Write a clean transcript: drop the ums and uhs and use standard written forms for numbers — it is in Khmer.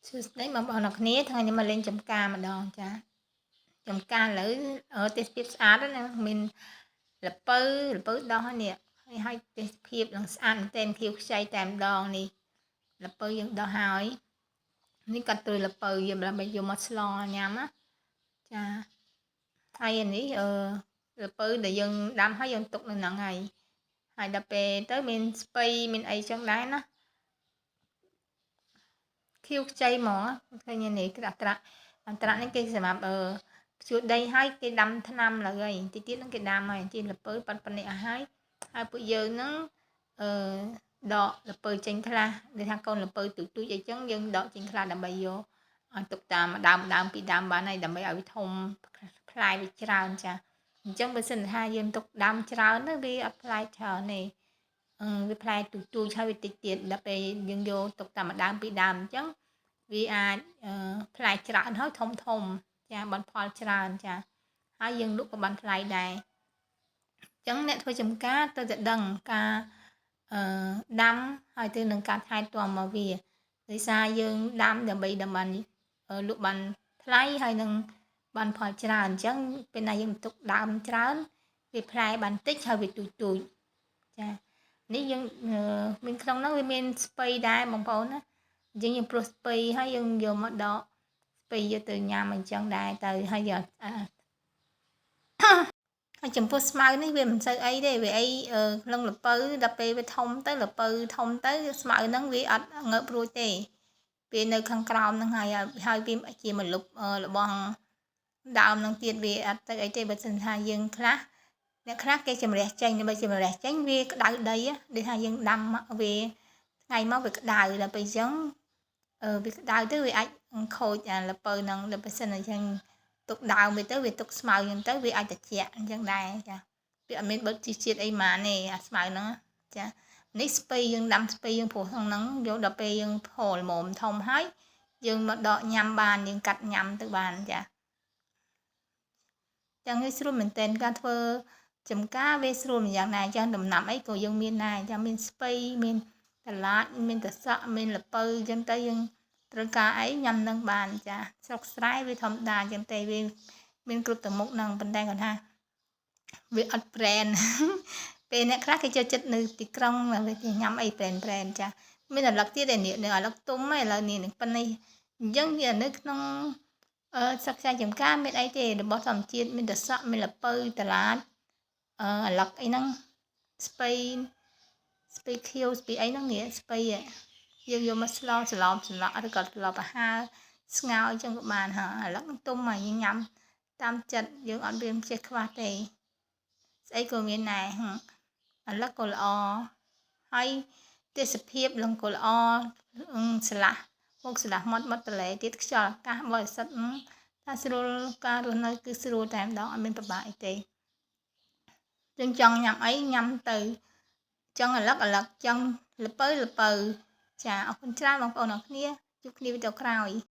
សួស្តីបងប្អូនអរគ្នាថ្ងៃនេះមកលេងចំការម្ដងចាចំការឥឡូវទេសភាពស្អាតណាមានល្ពៅដោះនេះហើយទេសភាពនឹងស្អាតមែនទែនខៀវខ្ចីតែម្ដងនេះល្ពៅយើងដោះហើយនេះកាត់ត្រួយល្ពៅយើងដើម្បីយកមកស្លញ៉ាំណាចាហើយនេះល្ពៅដែលយើងដាំហើយយើងទុកនៅហ្នឹងហើយដល់ពេលទៅមានស្ពៃមានអីចឹងដែរណាខៀវខ្ចីហ្មងឃើញនេះក្រាក់នេះគេសម្រាប់ជួយដីឲ្យគេដាំថ្នាំឡើយតិចទៀតហ្នឹងគេដាំហើយជាល្ពៅប៉ាត់នេះអស់ហើយពួកយើងហ្នឹងដកល្ពៅចេញខ្លះដែលថាកូនល្ពៅទូចអីចឹងយើងដកចេញខ្លះដើម្បីយកឲ្យទុកតាមដើមពីដើមបានហើយដើម្បីឲ្យវាធំផ្លែវាច្រើនចាអញ្ចឹងបើសិនថាយើងទុកដើមច្រើនទៅវាអត់ផ្លែច្រើនទេវាផ្លែទូចហើយវាតិចទៀតដល់ពេលយើងយកទុកតាមដើមពីដើមអញ្ចឹងវាអាចផ្លែច្រើនហើយធំចាបានផលច្រើនចាហើយយើងលក់ក៏បានថ្លៃដែរអញ្ចឹងអ្នកធ្វើចំការទៅតែដឹងការដាំហើយទៅនឹងការថែទាំមកវាដោយសារយើងដាំដើម្បីបានលក់បានថ្លៃហើយនឹងបានផលច្រើនអញ្ចឹងពេលណាយើងទុកដើមច្រើនវាផ្លែបានតិចហើយវាទូចចានេះយើងមានក្នុងហ្នឹងវាមានស្ពៃដែរបងប្អូនណាអញ្ចឹងយើងព្រោះស្ពៃហើយយើងយកមកដកស្ពៃយកទៅញ៉ាំអញ្ចឹងដែរទៅហើយយកហើយចំពោះស្មៅនេះវាមិនសូវអីទេវាអីក្នុងល្ពៅដល់ពេលវាធំទៅល្ពៅធំទៅស្មៅហ្នឹងវាអត់ងើបរួចទេវានៅខាងក្រោមហ្នឹងហើយវាជាមួយលុបរបស់ដើមហ្នឹងទៀតវាអត់ទៅអីទេបើមិនថាយើងអ្នកខ្លះគេជំរះចេញដើម្បីជំរះចេញវាក្តៅដីដូចថាយើងដាំវាថ្ងៃមកវាក្តៅដល់ពេលអញ្ចឹងវាក្តៅទៅវាអាចខូចអាល្ពៅហ្នឹងដល់ពេលសិនអញ្ចឹងទុកដើមវាទៅវាទុកស្មៅហ្នឹងទៅវាអាចត្រជាក់អញ្ចឹងដែរចាវាអត់មានបឹកជីជាតិអីម៉ានទេអាស្មៅហ្នឹងចានេះស្ពៃយើងដាំស្ពៃយើងព្រោះហ្នឹងយកដល់ពេលយើងផលល្មមធំហើយយើងមកដកញ៉ាំបានយើងកាត់ញ៉ាំទៅបានចាចឹងវាស្រួលមែនតើការធ្វើចំការវាស្រួលម្យ៉ាងដែរចឹងដំណាំអីក៏យើងមានដែរចាមានស្ពៃមានតឡាចមានតសក់មានល្ពៅចឹងទៅយើងត្រូវការអីញ៉ាំនឹងបានចាស្រុកស្រែវាធម្មតាចឹងតែវាមានគ្រប់ទៅមុខហ្នឹងប៉ុន្តែគាត់ថាវាអត់ប្រេនពេលអ្នកខ្លះគេចូលចិត្តនៅទីក្រុងគេញ៉ាំអីប្រេនចាមានអាឡឹកទៀតឯនេះអាឡឹកទុំឯឥឡូវនេះប៉ុណ្នេះអញ្ចឹងវានៅក្នុងស្រុកខ្ចីចំការមានអីទេរបស់ធម្មជាតិមានតសក់មានល្ពៅតឡាចអាឡឹកអីហ្នឹងស្ពៃខៀវស្ពៃអីហ្នឹងនេះស្ពៃយើងយកមកស្លច្រឡំឬក៏ស្លប្រហើស្ងោរអញ្ចឹងក៏បានអាឡឹកទុំមកយើងញ៉ាំតាមចិត្តយើងអត់មានចេះខ្វះទេស្អីក៏មានដែរអាឡឹកក៏ល្អហើយទេសភាពឡើងក៏ល្អស្លាស់មុខស្លាស់មាត់ទន្លេទៀតខ្យល់អាកាសបរិសុទ្ធថាស្រួលការរស់នៅគឺស្រួលតែម្ដងអត់មានពិបាកអីទេយើងចង់ញ៉ាំអីញ៉ាំទៅចង់អាឡឹកចង់ល្ពៅចាអរគុណច្រើនបងប្អូនអរគ្នាជួបគ្នាវីដេអូក្រោយ